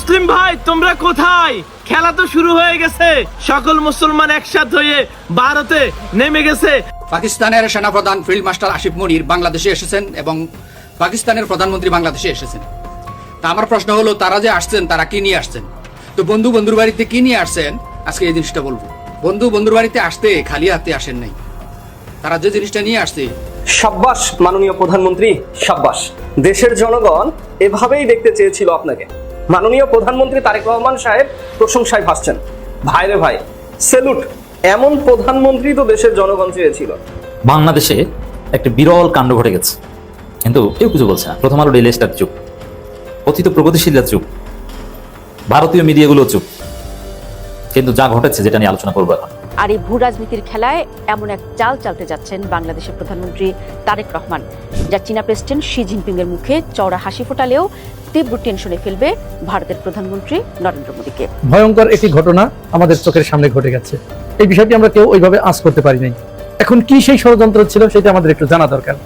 মুসলিম ভাই তোমরা কোথায়? খেলা তো শুরু হয়ে গেছে। সকল মুসলমান একসাথে হয়ে ভারতে নেমে গেছে। পাকিস্তানের সেনাপ্রধান ফিল্ড মার্শাল আসিফ মনির বাংলাদেশে এসেছেন এবং পাকিস্তানের প্রধানমন্ত্রী বাংলাদেশে এসেছেন। তা আমার প্রশ্ন হলো, তারা যে আসছেন তারা কি নিয়ে আসছেন? তো বন্ধুর বাড়িতে কি নিয়ে আসছেন, আজকে এই জিনিসটা বলবো। বন্ধুর বাড়িতে আসতে খালি হাতে আসেন নাই, তারা যে জিনিসটা নিয়ে আসছে। সাব্বাস মাননীয় প্রধানমন্ত্রী, সাব্বাস। দেশের জনগণ এভাবেই দেখতে চেয়েছিল আপনাকে। মাননীয় প্রধানমন্ত্রী তারেক রহমান সাহেব প্রশংসায় ভাসছেন। ভাইরে ভাই, সেলুট। এমন প্রধানমন্ত্রী তো দেশের জনগণ চেয়েছিল। বাংলাদেশে একটা বিরল কাণ্ড ঘটে গেছে, কিন্তু কেউ কিছু বলছে না। প্রথম আলো ডেইলি স্টার চুপ, কথিত প্রগতিশীলরা চুপ, ভারতীয় মিডিয়াগুলো চুপ। কিন্তু যা ঘটেছে, যেটা নিয়ে আলোচনা করবো এখন। আর এই ভূ রাজনীতির খেলায় এমন এক চাল চালতে যাচ্ছেন বাংলাদেশের প্রধানমন্ত্রী তারেক রহমান, যা চীনা প্রেসিডেন্ট শি জিনপিং এর মুখে চওড়া হাসি ফোটালেও তীব্র টেনশনে ফেলবে ভারতের প্রধানমন্ত্রী নরেন্দ্র মোদীকে। ভয়ঙ্কর একটি ঘটনা আমাদের চোখের সামনে ঘটে গেছে। এই বিষয়টি আমরা কেউ ওইভাবে আঁচ করতে পারি নাই। এখন কি সেই ষড়যন্ত্র ছিল, সেটা আমাদের একটু জানা দরকার।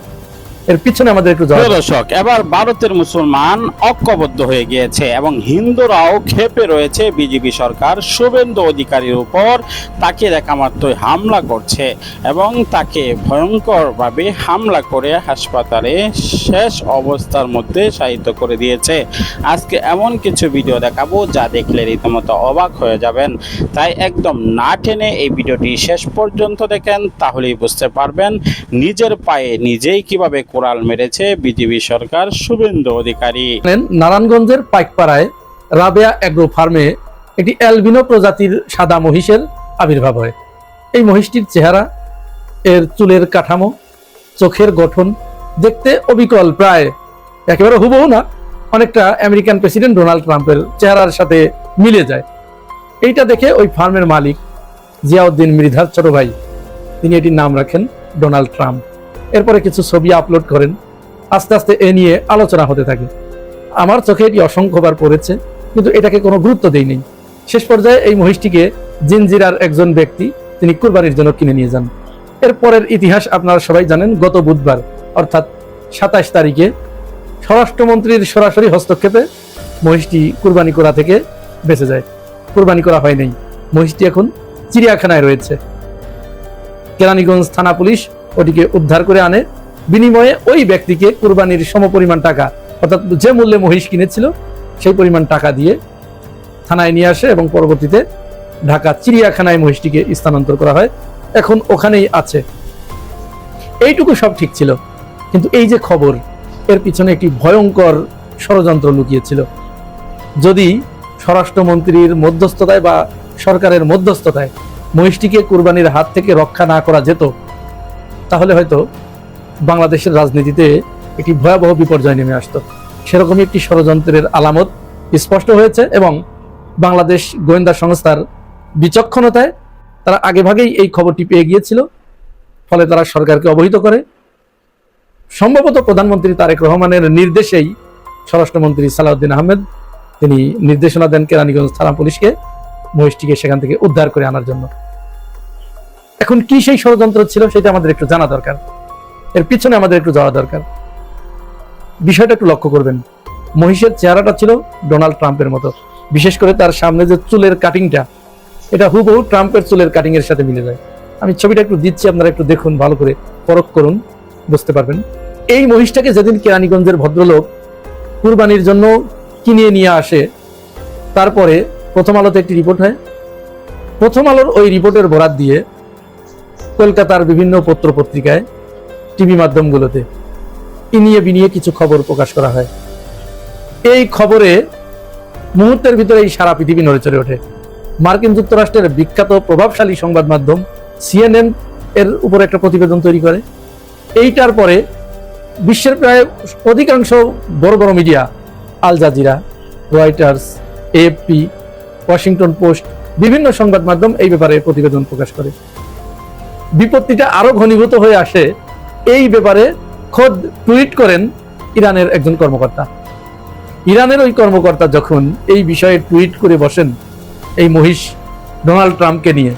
এর পিছনে আমাদের একটু দর্শক, এবার ভারতের মুসলমান ঐক্যবদ্ধ হয়ে গিয়েছে এবং হিন্দুরাও ক্ষেপে রয়েছে বিজেপি সরকার শুভেন্দু অধিকারীর উপর। তাকে দেখামাত্রই হামলা করছে এবং তাকে ভয়ঙ্করভাবে হামলা করে হাসপাতালে শেষ অবস্থার মধ্যে শায়িত করে দিয়েছে। আজকে এমন কিছু ভিডিও দেখাবো যা দেখলে রীতিমতো অবাক হয়ে যাবেন। তাই একদম না টেনে এই ভিডিওটি শেষ পর্যন্ত দেখেন, তাহলেই বুঝতে পারবেন নিজের পায়ে নিজেই কিভাবে কোরাল মেরেছে বিজেপি সরকার শুভেন্দু অধিকারী। নারায়ণগঞ্জের পাইকপাড়ায় রাবেয়া এগ্রো ফার্মে একটি অ্যালবিনো প্রজাতির সাদা মহিষের আবির্ভাব হয়। এই মহিষটির চেহারা, এর চুলের কাঠামো, চোখের গঠন দেখতে অবিকল, প্রায় একেবারে হুবহু না, অনেকটা আমেরিকান প্রেসিডেন্ট ডোনাল্ড ট্রাম্পের চেহারার সাথে মিলে যায়। এইটা দেখে ওই ফার্মের মালিক জিয়াউদ্দিন মৃধার ছোট ভাই, তিনি এটির নাম রাখেন ডোনাল্ড ট্রাম্প। এরপরে কিছু ছবি আপলোড করেন। আস্তে আস্তে এ নিয়ে আলোচনা হতে থাকে। আমার চোখে এটি অসংখ্যবার পড়েছে, কিন্তু এটাকে কোনো গুরুত্ব দেই নেই। শেষ পর্যায়ে এই মহিষটিকে জিনজিরার একজন ব্যক্তি তিনি কুরবানির জন্য কিনে নিয়ে যান। এরপরের ইতিহাস আপনারা সবাই জানেন। গত বুধবার অর্থাৎ 27 তারিখে স্বরাষ্ট্রমন্ত্রীর সরাসরি হস্তক্ষেপে মহিষটি কুরবানি করা থেকে বেঁচে যায়। কুরবানি করা হয় নাই। মহিষটি এখন চিড়িয়াখানায় রয়েছে। কেরানীগঞ্জ থানা পুলিশ ওটিকে উদ্ধার করে আনে। বিনিময়ে ওই ব্যক্তিকে কুরবানির সমপরিমাণ টাকা, অর্থাৎ যে মূল্যে মহিষ কিনেছিল সেই পরিমাণ টাকা দিয়ে থানায় নিয়ে আসে এবং পরবর্তীতে ঢাকা চিড়িয়াখানায় মহিষটিকে স্থানান্তর করা হয়। এখন ওখানেই আছে। এইটুকু সব ঠিক ছিল, কিন্তু এই যে খবর, এর পিছনে একটি ভয়ঙ্কর ষড়যন্ত্র লুকিয়েছিল। যদি স্বরাষ্ট্রমন্ত্রীর মধ্যস্থতায় বা সরকারের মধ্যস্থতায় মহিষটিকে কুরবানির হাত থেকে রক্ষা না করা যেত, তাহলে হয়তো বাংলাদেশের রাজনীতিতে একটি ভয়াবহ বিপর্যয় নেমে আসতো। সেরকমই একটি ষড়যন্ত্রের আলামত স্পষ্ট হয়েছে এবং বাংলাদেশ গোয়েন্দা সংস্থার বিচক্ষণতায় তারা আগেভাগেই এই খবরটি পেয়ে গিয়েছিল। ফলে তারা সরকারকে অবহিত করে। সম্ভবত প্রধানমন্ত্রী তারেক রহমানের নির্দেশেই স্বরাষ্ট্রমন্ত্রী সালাউদ্দিন আহমেদ তিনি নির্দেশনা দেন কেরানীগঞ্জ থানা পুলিশকে মহিষটিকে সেখান থেকে উদ্ধার করে আনার জন্য। এখন কি সেই ষড়যন্ত্র ছিল, সেটা আমাদের একটু জানা দরকার। এর পিছনে আমাদের একটু যাওয়া দরকার। বিষয়টা একটু লক্ষ্য করবেন। মহিষের চেহারাটা ছিল ডোনাল্ড ট্রাম্পের মতো। বিশেষ করে তার সামনে যে চুলের কাটিংটা, এটা হুবহু ট্রাম্পের চুলের কাটিং এর সাথে মিলে যায়। আমি ছবিটা একটু দিচ্ছি, আপনারা একটু দেখুন, ভালো করে পরখ করুন, বুঝতে পারবেন। এই মহিষটাকে যেদিন কেরানীগঞ্জের ভদ্রলোক কুরবানির জন্য কিনে নিয়ে আসে, তারপরে প্রথম আলোতে একটি রিপোর্ট হয়। প্রথম আলোর ওই রিপোর্টের বরাত দিয়ে কলকাতার বিভিন্ন পত্র পত্রিকায়, টিভি মাধ্যমগুলোতে ইনিয়ে বিনিয়ে কিছু খবর প্রকাশ করা হয়। এই খবরে মুহূর্তের ভিতরে এই সারা পৃথিবী নড়ে চড়ে ওঠে। মার্কিন যুক্তরাষ্ট্রের বিখ্যাত প্রভাবশালী সংবাদ মাধ্যম CNN এর উপর একটা প্রতিবেদন তৈরি করে। এইটার পরে বিশ্বের প্রায় অধিকাংশ বড় বড় media, Al Jazeera, Reuters, AFP, Washington Post, বিভিন্ন সংবাদ মাধ্যম এই ব্যাপারে প্রতিবেদন প্রকাশ করে। বিপত্তিটা আরো ঘনীভূত হয়ে আসে। এই ব্যাপারে খোদ টুইট করেন ইরানের একজন কর্মকর্তা। ইরানের ওই কর্মকর্তা যখন এই বিষয়ে টুইট করে বসেন এই মহিষ ডোনাল্ড ট্রাম্পকে নিয়ে,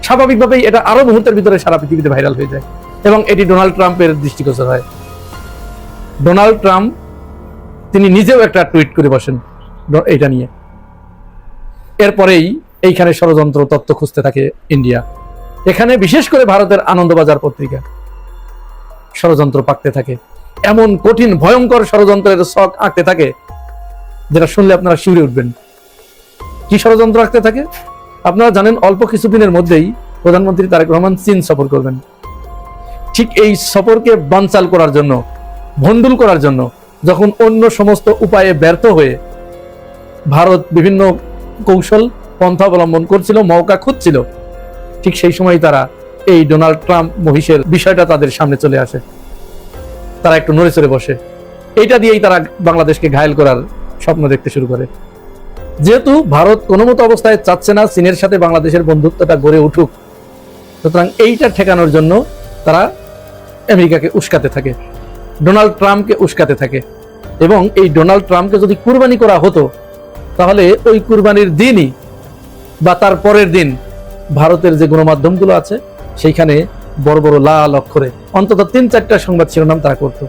স্বাভাবিকভাবেই এটা আরো মুহূর্তের ভিতরে সারা পৃথিবীতে ভাইরাল হয়ে যায় এবং এটি ডোনাল্ড ট্রাম্পের দৃষ্টিগোচর হয়। ডোনাল্ড ট্রাম্প তিনি নিজেও একটা টুইট করে বসেন এইটা নিয়ে। এরপরেই এইখানে ষড়যন্ত্র তত্ত্ব খুঁজতে থাকে ইন্ডিয়া। এখানে বিশেষ করে ভারতের আনন্দবাজার পত্রিকা ষড়যন্ত্র পাকতে থাকে, এমন কঠিন ভয়ঙ্কর ষড়যন্ত্রের ছক আঁকতে থাকে যেটা শুনলে আপনারা শিউরে উঠবেন। কি ষড়যন্ত্র আঁকতে থাকে? আপনারা জানেন অল্প কিছুদিনের মধ্যেই প্রধানমন্ত্রী তারেক রহমান চীন সফর করবেন। ঠিক এই সফরকে বানচাল করার জন্য, ভণ্ডুল করার জন্য যখন অন্য সমস্ত উপায়ে ব্যর্থ হয়ে ভারত বিভিন্ন কৌশল পন্থা অবলম্বন করছিল, মৌকা খুঁজছিল, ঠিক সেই সময় তারা এই ডোনাল্ড ট্রাম্প মহিষের বিষয়টা তাদের সামনে চলে আসে। তারা একটু নড়ে চড়ে বসে, এইটা দিয়েই তারা বাংলাদেশকে ঘায়েল করার স্বপ্ন দেখতে শুরু করে। যেহেতু ভারত কোনো মতো অবস্থায় চাচ্ছে না চীনের সাথে বাংলাদেশের বন্ধুত্বটা গড়ে উঠুক, সুতরাং এইটা ঠেকানোর জন্য তারা আমেরিকাকে উস্কাতে থাকে, ডোনাল্ড ট্রাম্পকে উস্কাতে থাকে। এবং এই ডোনাল্ড ট্রাম্পকে যদি কুরবানি করা হতো, তাহলে ওই কুরবানির দিনই বা তার পরের দিন ভারতের যে গণমাধ্যমগুলো আছে সেইখানে বড় বড় লাল অক্ষরে অন্তত 3-4টা সংবাদ শিরোনাম তারা করত।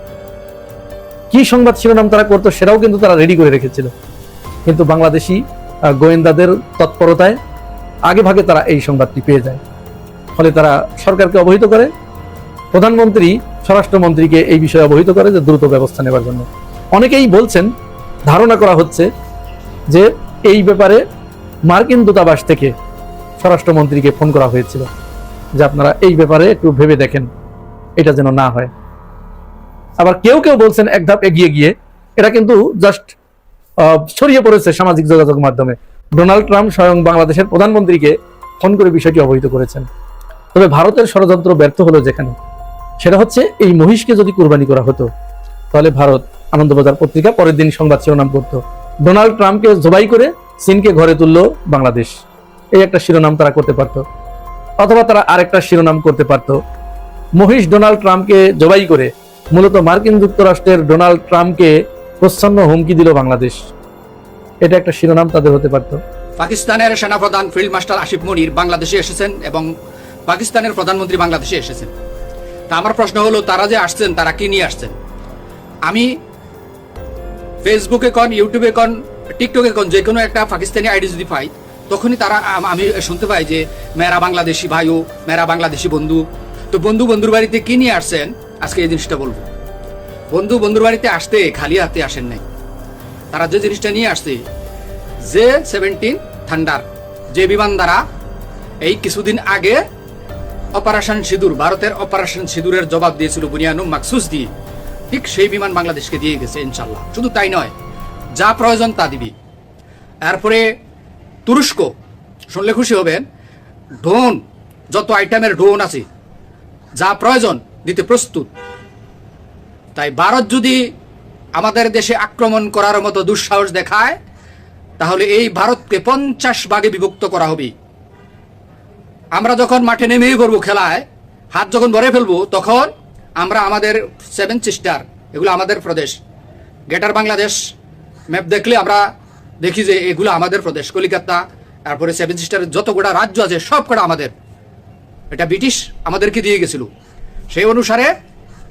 কি সংবাদ শিরোনাম তারা করতো সেটাও কিন্তু তারা রেডি করে রেখেছিল, কিন্তু বাংলাদেশি গোয়েন্দাদের তৎপরতায় আগে ভাগে তারা এই সংবাদটি পেয়ে যায়। ফলে তারা সরকারকে অবহিত করে, প্রধানমন্ত্রী স্বরাষ্ট্রমন্ত্রীকে এই বিষয়ে অবহিত করে যে দ্রুত ব্যবস্থা নেওয়ার জন্য। অনেকেই বলছেন, ধারণা করা হচ্ছে যে এই ব্যাপারে মার্কিন দূতাবাস থেকে স্বরাষ্ট্রমন্ত্রীকে ফোন করা হয়েছিল যে আপনারা এই ব্যাপারে একটু ভেবে দেখেন, এটা যেন না হয়। আবার কেউ কেউ বলছেন এক ধাপ এগিয়ে গিয়ে, এটা কিন্তু জাস্ট ছড়িয়ে পড়েছে সামাজিক যোগাযোগ মাধ্যমে, ডোনাল্ড ট্রাম্প স্বয়ং বাংলাদেশের প্রধানমন্ত্রীকে ফোন করে বিষয়টি অবহিত করেছেন। তবে ভারতের ষড়যন্ত্র ব্যর্থ হলো যেখানে, সেটা হচ্ছে এই মহিষকে যদি কুরবানি করা হতো, তাহলে ভারত আনন্দবাজার পত্রিকা পরের দিন সংবাদ শিরোনাম করতো, ডোনাল্ড ট্রাম্পকে জবাই করে চীনকে ঘরে তুললো বাংলাদেশ। এই একটা শিরোনাম তারা করতে পারত। অথবা তারা আরেকটা শিরোনাম করতে পারত, মহিষ ডোনাল্ড ট্রাম্পকে জবাই করে মূলত মার্কিন যুক্তরাষ্ট্রের ডোনাল্ড ট্রাম্পকে প্রচ্ছন্ন হুমকি দিল বাংলাদেশ। এটা একটা শিরোনাম তাদের হতে পারত। পাকিস্তানের সেনাপ্রধান ফিল্ড মার্শাল আসিফ মনির বাংলাদেশে এসেছেন এবং পাকিস্তানের প্রধানমন্ত্রী বাংলাদেশে এসেছেন। তা আমার প্রশ্ন হলো, তারা যে আসছেন তারা কি নিয়ে আসছেন? আমি ফেসবুকে কন, ইউটিউবে কন, টিকটকে কন, যে কোনো একটা পাকিস্তানি আইডি যদি পাই, তখনই তারা আমি শুনতে পাই যে মেরা বাংলাদেশি ভাইও, মেরা বাংলাদেশি বন্ধু। তো বন্ধু বন্ধুর বাড়িতে কি নিয়ে আসছেন, আজকে এই জিনিসটা বলবো। বন্ধু বন্ধুর বাড়িতে আসতে খালি হাতে আসেন নাই। তারা যে জিনিসটা নিয়ে আসছে, J-17 থান্ডার, যে বিমান দ্বারা এই কিছুদিন আগে অপারেশন সিঁদুর, ভারতের অপারেশন সিঁদুরের জবাব দিয়েছিল বুনিয়ানুম মাকসুস দিয়ে, ঠিক সেই বিমান বাংলাদেশকে দিয়ে গেছে ইনশাল্লাহ। শুধু তাই নয়, যা প্রয়োজন তা দিবি। এরপরে তুরস্ক, শুনলে খুশি হবেন, ড্রোন, যত আইটেমের ড্রোন আছে, যা প্রয়োজন দিতে প্রস্তুত। তাই ভারত যদি আমাদের দেশে আক্রমণ করার মতো দুঃসাহস দেখায়, তাহলে এই ভারতকে 50 ভাগে বিভক্ত করা হবে। আমরা যখন মাঠে নেমেই পড়বো খেলায়, হাত যখন ভরে ফেলবো, তখন আমরা আমাদের 7 সিস্টার, এগুলো আমাদের প্রদেশ, গ্রেটার বাংলাদেশ ম্যাপ দেখলে আমরা দেখি যে এগুলো আমাদের প্রদেশ, কলিকাতা, তারপরে 7 সিস্টারের যত গোটা রাজ্য আছে সব কটা আমাদের। এটা ব্রিটিশ আমাদেরকে দিয়ে গেছিল। সেই অনুসারে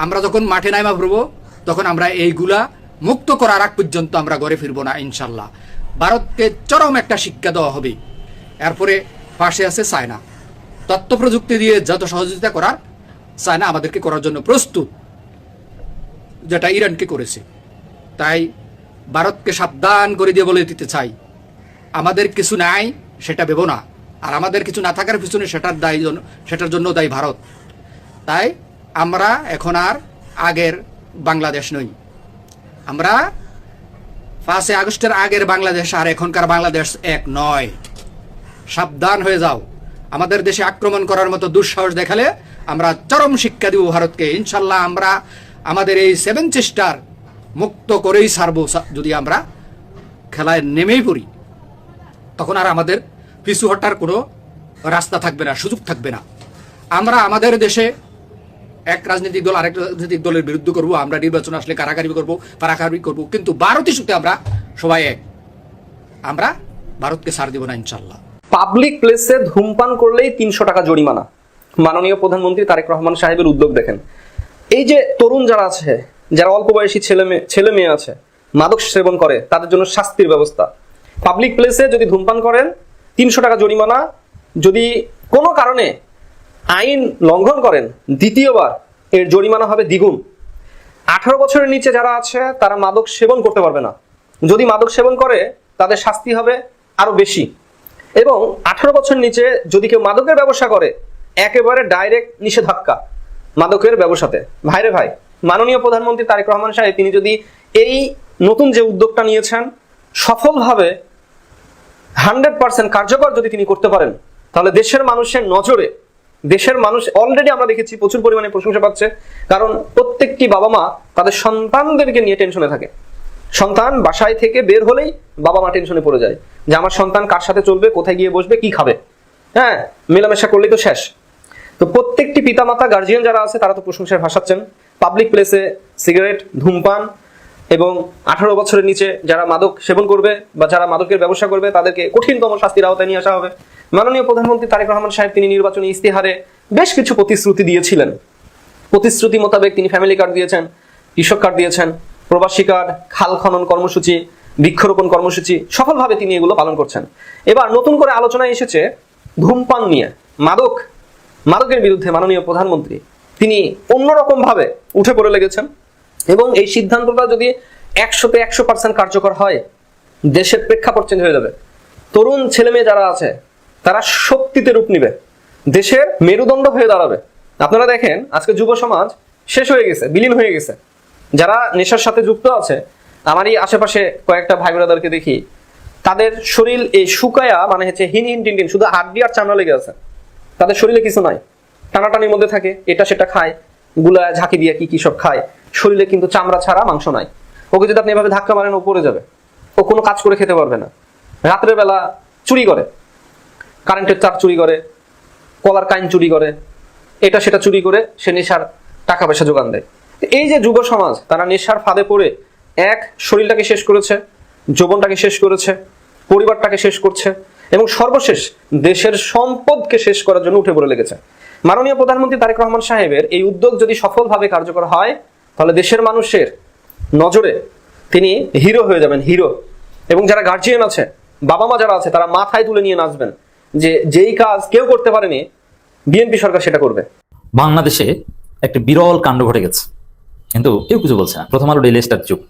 আমরা যখন মাঠে নামা পড়বো, তখন আমরা এইগুলা মুক্ত করার আগ পর্যন্ত আমরা ঘরে ফিরবো না ইনশাল্লাহ। ভারতকে চরম একটা শিক্ষা দেওয়া হবে। এরপরে পাশে আছে চায়না, তথ্য প্রযুক্তি দিয়ে যত সহযোগিতা করার, চায়না আমাদেরকে করার জন্য প্রস্তুত, যেটা ইরানকে করেছে। তাই ভারতকে সাবধান করে দিয়ে বলে দিতে চাই, আমাদের কিছু নাই সেটা ভেবো না, আর আমাদের কিছু না থাকার পিছনে সেটার জন্য দায়ী ভারত। তাই আমরা এখন আর আগের বাংলাদেশ নই। আমরা 5 আগস্টের আগের বাংলাদেশ আর এখনকার বাংলাদেশ এক নয়। সাবধান হয়ে যাও। আমাদের দেশে আক্রমণ করার মতো দুঃসাহস দেখালে আমরা চরম শিক্ষা দিব ভারতকে ইনশাল্লাহ। আমরা আমাদের এই 7 সিস্টার মুক্ত করেই ছাড়বো। যদি আমরা খেলায় নেমেই পড়ি, তখন আর আমাদের পিছু হটার কোনো রাস্তা থাকবে না, সুযোগ থাকবে না। আমরা আমাদের দেশে এক রাজনৈতিক দল আরেক রাজনৈতিক দলের বিরুদ্ধে করবো, আমরা নির্বাচন আসলে কারাকারি করবো, পারাকারি করবো, কিন্তু ভারত ইস্যুতে আমরা সবাই এক। আমরা ভারতকে ছাড় দিব না ইনশাল্লাহ। পাবলিক প্লেসে ধূমপান করলেই 300 টাকা জরিমানা। মাননীয় প্রধানমন্ত্রী তারেক রহমান সাহেবের উদ্যোগ দেখেন। এই যে তরুণ যারা আছে, যারা অল্প বয়সী ছেলে মেয়ে আছে, মাদক সেবন করে তাদের জন্য শাস্তির ব্যবস্থা। পাবলিক প্লেসে যদি ধূমপান করেন 300 টাকা জরিমানা, যদি কোনো কারণে আইন লঙ্ঘন করেন দ্বিতীয়বার এর জরিমানা হবে দ্বিগুণ। 18 বছরের নিচে যারা আছে তারা মাদক সেবন করতে পারবে না, যদি মাদক সেবন করে তাদের শাস্তি হবে আরো বেশি। এবং 18 বছর নিচে যদি কেউ মাদকের ব্যবসা করে একেবারে ডাইরেক্ট নিষেধাজ্ঞা মাদকের ব্যবসাতে। ভাইরে ভাই, মাননীয় প্রধানমন্ত্রী তারেক রহমান সাহেব তিনি যদি এই নতুন যে উদ্যোগটা নিয়েছেন সফলভাবে 100% কার্যকর যদি তিনি করতে পারেন, তাহলে দেশের মানুষের নজরে, দেশের মানুষ অলরেডি আমরা দেখেছি প্রচুর পরিমাণে প্রশংসা পাচ্ছে। কারণ প্রত্যেকটি বাবা মা তাদের সন্তানদেরকে নিয়ে টেনশনে থাকে। সন্তান বাসায় থেকে বের হলেই বাবা মা টেনশনে পড়ে যায় যে আমার সন্তান কার সাথে চলবে, কোথায় গিয়ে বসবে, কি খাবে, হ্যাঁ মেলামেশা করলেই তো শেষ। তো প্রত্যেকটি পিতামাতা গার্জিয়ান যারা আছে তারা তো প্রশংসায় ভাসাচ্ছেন। পাবলিক প্লেসে সিগারেট, ধূমপান এবং 18 বছরের নিচে যারা মাদক সেবন করবে বা যারা মাদকের ব্যবসা করবে তাদেরকে কঠিনতম শাস্তির আওতায় নিয়ে আসা হবে। মাননীয় প্রধানমন্ত্রী তারেক রহমান সাহেব তিনি নির্বাচনী ইস্তেহারে বেশ কিছু প্রতিশ্রুতি দিয়েছিলেন। প্রতিশ্রুতি মোতাবেক তিনি ফ্যামিলি কার্ড দিয়েছেন, কৃষক কার্ড দিয়েছেন, প্রবাসী কার্ড, খাল খনন কর্মসূচি, বৃক্ষরোপণ কর্মসূচি, সফলভাবে তিনি এগুলো পালন করছেন। এবার নতুন করে আলোচনায় এসেছে ধূমপান নিয়ে। মাদকের বিরুদ্ধে মাননীয় প্রধানমন্ত্রী তিনি অন্যরকম ভাবে উঠে পড়ে লেগেছেন এবং এই সিদ্ধান্তটা যদি 100-তে 100% কার্যকর হয় দেশের প্রেক্ষাপট চেঞ্জ হয়ে যাবে। তরুণ ছেলে মেয়ে যারা আছে তারা শক্তিতে রূপ নিবে, দেশের মেরুদণ্ড হয়ে দাঁড়াবে। আপনারা দেখেন আজকে যুব সমাজ শেষ হয়ে গেছে, বিলীন হয়ে গেছে। যারা নেশার সাথে যুক্ত আছে, আমারই আশেপাশে কয়েকটা ভাই ব্রাদারকে দেখি, তাদের শরীর এই শুকায়া মানে হচ্ছে হিন টিন শুধু হাড্ডি আর চামড়া লেগে আছে, তাদের শরীরে কিছু নাই, টানাটানির মধ্যে থাকে, এটা সেটা খায়, গুলা ঝাঁকি দিয়ে কি সব খায়, শরীরে কিন্তু চামড়া ছাড়া মাংস নাই। ওকে যদি আপনি এভাবে ধাক্কা মারেন ও পড়ে যাবে, ও কোনো কাজ করে খেতে পারবে না। রাত্রের বেলা চুরি করে, কারেন্টের তার চুরি করে, কলার কাইন চুরি করে, এটা সেটা চুরি করে সে নেশার টাকা পয়সা যোগান দেয়। এই যে যুব সমাজ তারা নেশার ফাঁদে পড়ে এক শরীরটাকে শেষ করেছে, যৌবনটাকে শেষ করেছে, পরিবারটাকে শেষ করছে এবং সর্বশেষ দেশের সম্পদকে শেষ করার জন্য উঠে পড়ে লেগেছে। মাননীয় প্রধানমন্ত্রী তারেক রহমান সাহেবের এই উদ্যোগ যদি সফলভাবে কার্যকর হয় তাহলে দেশের মানুষের নজরে তিনি হিরো হয়ে যাবেন, হিরো। এবং যারা গার্জিয়ান আছে, বাবা মা যারা আছে, তারা মাথায় তুলে নিয়ে নাচবেন যে যেই কাজ কেউ করতে পারেনি বিএনপি সরকার সেটা করবে। বাংলাদেশে একটা বিরল কাণ্ড ঘটে গেছে, কিন্তু কেউ কিছু বলছে না। প্রথম আলো ডেইলি স্টার চুপ,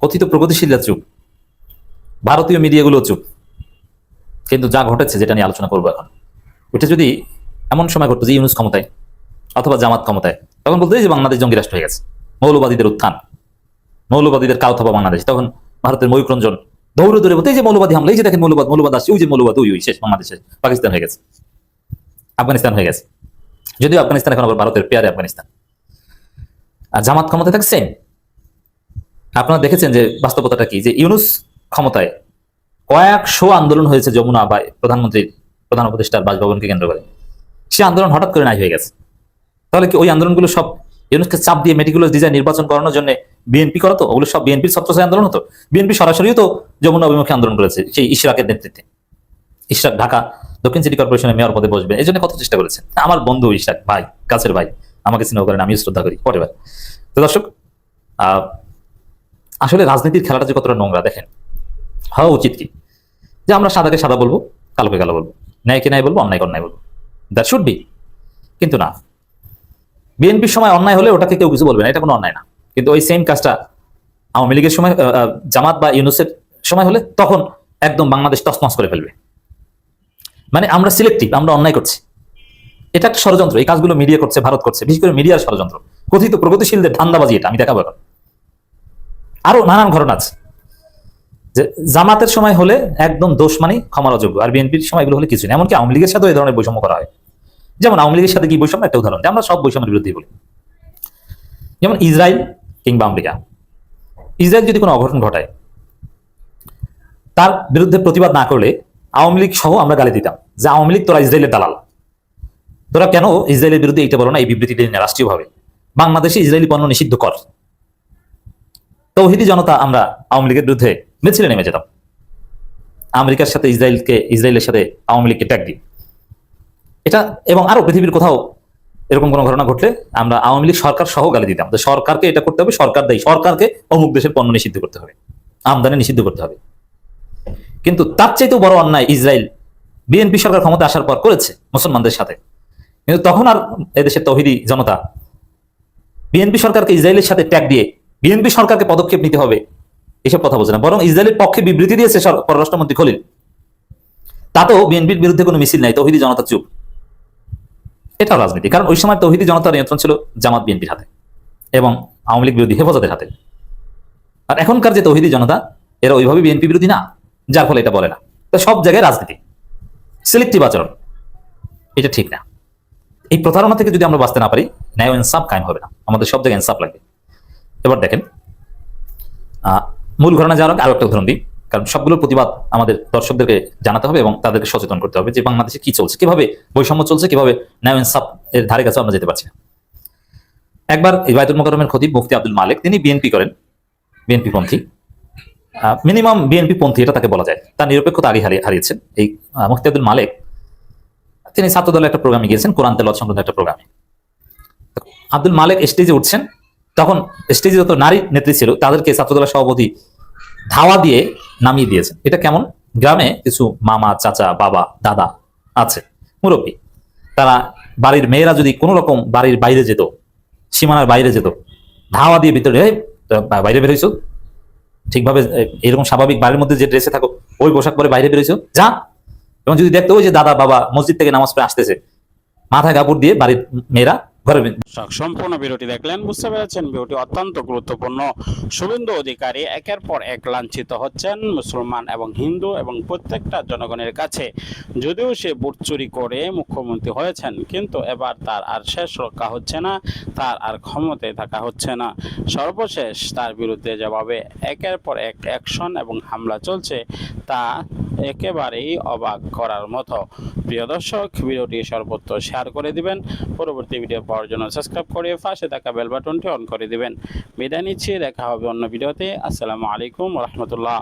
কথিত প্রগতিশীলরা চুপ, ভারতীয় মিডিয়াগুলো চুপ। কিন্তু যা ঘটেছে, যেটা নিয়ে আলোচনা করবো এখন, ওইটা যদি এমন সময় ঘটতো যে ইউনূস ক্ষমতায় অথবা জামাত ক্ষমতায়, তখন বলতে যে বাংলাদেশ জঙ্গি রাষ্ট্র হয়ে গেছে, মৌলবাদীদের উত্থান, মৌলবাদীদের কাউথাবা বাংলাদেশ। তখন ভারতের ময়ূক রঞ্জন দৌড়ে দৌড়ে বলতে এই যে মৌলবাদী হামলা, এই যে দেখেন মৌলবাদ আসছে, ওই যে মৌলবাদ, ওই শেষ, বাংলাদেশে পাকিস্তান হয়ে গেছে, আফগানিস্তান হয়ে গেছে। যদিও আফগানিস্তান এখন আবার ভারতের পেয়ারে আফগানিস্তান। আর জামাত ক্ষমতায় থাকে সেম। আপনারা দেখেছেন যে বাস্তবতাটা কি, যে ইউনূস ক্ষমতায় কয়েকশো আন্দোলন হয়েছে যমুনা বা প্রধানমন্ত্রীর প্রধান উপদেষ্টার বাসভবনকে কেন্দ্র করে। সে আন্দোলন হঠাৎ করে নাই হয়ে গেছে। তাহলে কি ওই আন্দোলনগুলো সব ইউনূসকে চাপ দিয়ে মেটিকুলাস ডিজাইন নির্বাচন করানোর জন্য বিএনপি করতো? ওগুলো সব বিএনপির ছত্রছায়া আন্দোলন হতো? বিএনপি সরাসরিও তো যমুনা অভিমুখে আন্দোলন করেছে সেই ইশরাকের নেতৃত্বে। ইশরাক ঢাকা দক্ষিণ সিটি কর্পোরেশনের মেয়র পদে বসবে, এই জন্য কত চেষ্টা করেছে। আমার বন্ধু ইশরাক ভাই, কাছের ভাই, আমাকে স্নেহ করেন, আমিও শ্রদ্ধা করি, পরে ভাই। তো দর্শক, আসলে রাজনীতির খেলাটা যে কতটা নোংরা দেখেন। হওয়া উচিত কি যে আমরা সাদাকে সাদা বলবো, কালোকে কালো বলবো, ন্যায়কে ন্যায় বলবো, অন্যায়কে অন্যায় বলবো, দ্যাট শুড বি। কিন্তু না, বিএনপির সময় অন্যায় হলে ওটাকে কেউ কিছু বলবে না, এটা কোনো অন্যায় না। কিন্তু ওই সেম কাজটা আওয়ামী লীগের সময়, জামাত বা ইউনূসের সময় হলে তখন একদম বাংলাদেশ তছনছ করে ফেলবে। মানে আমরা সিলেক্টিভ, আমরা অন্যায় করছি, এটা একটা ষড়যন্ত্র। এই কাজগুলো মিডিয়া করছে, ভারত করছে, বিশেষ করে মিডিয়ার ষড়যন্ত্র, কথিত প্রগতিশীলদের ধান্দাবাজি। এটা আমি দেখাবো এখন। আরো নানান ঘটনা আছে যে জামাতের সময় হলে একদম দোষ মানে ক্ষমার অযোগ্য, আর বিএনপির সময় এগুলো হলে কিছু নেই। এমনকি আওয়ামী লীগের সাথে এই ধরনের বৈষম্য করা হয়। যেমন আওয়ামী লীগের সাথে কি বৈষম্য, একটা উদাহরণ, আমরা সব বৈষম্যের বিরুদ্ধে বলি। যেমন ইসরায়েল কিংবা আমেরিকা, ইসরায়েল যদি কোনো অঘটন ঘটায়, তার বিরুদ্ধে প্রতিবাদ না করলে আওয়ামী লীগ সহ আমরা গালি দিতাম যে আওয়ামী লীগ তোরা ইসরায়েলের দালাল, তোরা কেন ইসরায়েলের বিরুদ্ধে এইটা বলো না, এই বিবৃতি দিন রাষ্ট্রীয়ভাবে, বাংলাদেশে ইসরায়েলি পণ্য নিষিদ্ধ কর। তৌহিদি জনতা আমরা আওয়ামী লীগের বিরুদ্ধে মিছিলে নেমে যেতাম, আমেরিকার সাথে ইসরায়েলের সাথে আওয়ামী লীগকে ট্যাগ দিই। এটা এবং আরো পৃথিবীর কোথাও এরকম কোনো ঘটনা ঘটলে আমরা আওয়ামী লীগ সরকার সহ গালি দিতাম, যে সরকারকে এটা করতে হবে, সরকার দেয়, সরকারকে অমুক দেশের পণ্য নিষিদ্ধ করতে হবে, আমদানি নিষিদ্ধ করতে হবে। কিন্তু তার চাইতেও বড় অন্যায় ইসরায়েল বিএনপি সরকার ক্ষমতা আসার পর করেছে মুসলমানদের সাথে। কিন্তু তখন আর এদেশের তৌহিদি জনতা বিএনপি সরকারকে ইসরায়েলের সাথে ট্যাগ দিয়ে বিএনপি সরকারকে পদক্ষেপ নিতে হবে এসব কথা বলছে না, বরং ইসরায়েলের পক্ষে বিবৃতি দিয়েছে পররাষ্ট্রমন্ত্রী খলিল। তাতেও বিএনপির বিরুদ্ধে কোনো মিছিল নাই, তৌহিদি জনতা চুপ। এটাও রাজনীতি, কারণ ওই সময় তৌহিদি জনতার নিয়ন্ত্রণ ছিল জামাত বিএনপির হাতে এবং আওয়ামী লীগ বিরোধী হেফাজতের হাতে। আর এখনকার যে তৌহিদি জনতা এরা ওইভাবে বিএনপি বিরোধী না, যার ফলে এটা বলে না। তো সব জায়গায় রাজনীতি, সিলেক্টিভ আচরণ, এটা ঠিক না। এই প্রতারণা থেকে যদি আমরা বাঁচতে না পারি, ন্যায় ও ইনসাফ কায়েম হবে না। আমাদের সব জায়গায় ইনসাফ লাগবে। এবার দেখেন, মূল ঘটনা যাওয়ার আগে আরো একটা উদাহরণ দিই, কারণ সবগুলোর প্রতিবাদ আমাদের দর্শকদেরকে জানাতে হবে এবং তাদেরকে সচেতন করতে হবে যে বাংলাদেশে কি চলছে, কিভাবে বৈষম্য চলছে, কিভাবে ন্যায় ইনসাফ এর ধারে কাছে আমরা যেতে পারছি না। একবার বাইতুল মোকাররমের খতিব মুফতি আব্দুল মালিক, তিনি বিএনপি করেন, বিএনপি পন্থী, মিনিমাম বিএনপি পন্থী এটা তাকে বলা যায়, তার নিরপেক্ষতা আগে হারিয়েছেন। এই মুফতি আব্দুল মালিক তিনি ছাত্র দলের একটা প্রোগ্রামে গিয়েছেন, কোরআন তেলাওয়াত সংক্রান্ত একটা প্রোগ্রামে। আব্দুল মালিক স্টেজে উঠছেন, তখন স্টেজে যত নারী নেত্রী ছিল তাদেরকে ছাত্রদলের সভাপতি ধাওয়া দিয়ে নামিয়ে দিয়েছেন। এটা কেমন? গ্রামে কিছু মামা, চাচা, বাবা, দাদা আছে, মুরব্বী, তারা বাড়ির মেয়েরা যদি কোনো রকম বাড়ির বাইরে যেত, সীমানার বাইরে যেত, ধাওয়া দিয়ে ভিতরে বাইরে বেরোইছো, ঠিকভাবে এরকম স্বাভাবিক বাড়ির মধ্যে যে ড্রেসে থাকো ওই পোশাক পরে বাইরে বেরোইছো, যা। এবং যদি দেখতো ওই যে দাদা বাবা মসজিদ থেকে নামাজ পড়ে আসতেছে, মাথায় কাপড় দিয়ে বাড়ির মেয়েরা ঘরে। সম্পূর্ণ ভিডিওটি দেখলেন, বুঝতে পেরেছেন ভিডিওটি অত্যন্ত গুরুত্বপূর্ণ। শুভেন্দু অধিকারী একের পর এক লাঞ্ছিত হচ্ছেন মুসলমান এবং হিন্দু এবং প্রত্যেকটা জনগণের কাছে। যদিও সে ভোট চুরি করে মুখ্যমন্ত্রী হয়েছেন, কিন্তু এবার তার আর শেষ রক্ষা হচ্ছে না, তার আর ক্ষমতায় থাকা হচ্ছে না। সর্বশেষ তার বিরুদ্ধে যেভাবে একের পর এক অ্যাকশন এবং হামলা চলছে তা একেবারেই অবাক করার মতো। প্রিয় দর্শক, ভিডিওটি সর্বত্র শেয়ার করে দিবেন, পরবর্তী ভিডিও পাওয়ার জন্য সাবস্ক্রাইব করে পাশে থাকা বেল বাটনটি অন করে দিবেন। বিদায় নিচ্ছি, দেখা হবে অন্য ভিডিওতে। আসসালামু আলাইকুম ওয়া রাহমাতুল্লাহ।